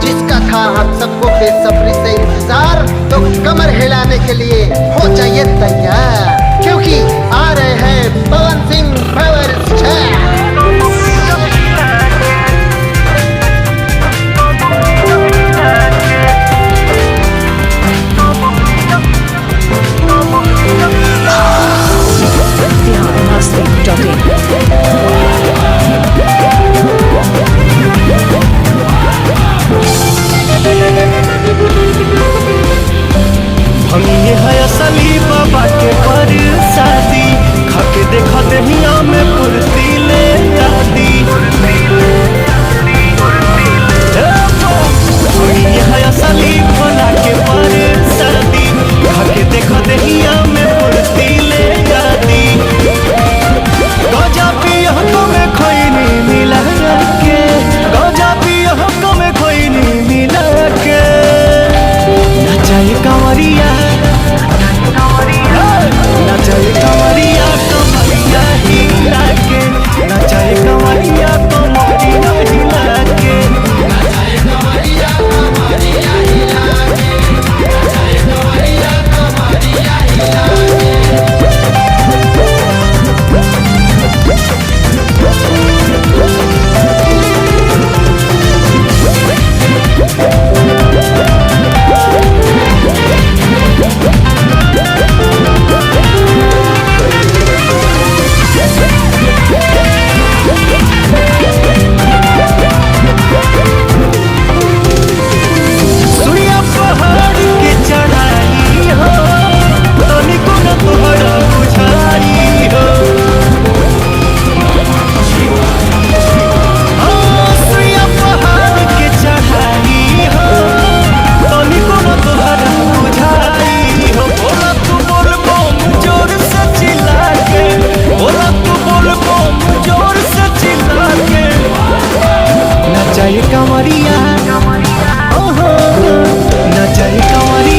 जिसका था हम सबको बेसब्री से इंतजार। तो कमर हिलाने के लिए हो जाइए तैयार, क्योंकि आ रहे हैं पवन सिंह पावर स्टार। ये है असली बाबा के परसादी, खाके देखा दहिया में फुर्ती ले आती। ये है असली भोला के परसादी, खाके देखा दहिया में फुर्ती ले आती। गजा पिया तो में खैनी मिला के, गजा पिया तो में खैनी मिला के, नचाए कंवरिया नचाए कंवरिया कमरिया हिला के, नचाए कंवरिया कमरिया हिला के, नचाए कंवरिया कमरिया हिला के, नचाए कंवरिया कमरिया हिला के। नचाए कंवरिया, नचाए कंवरिया।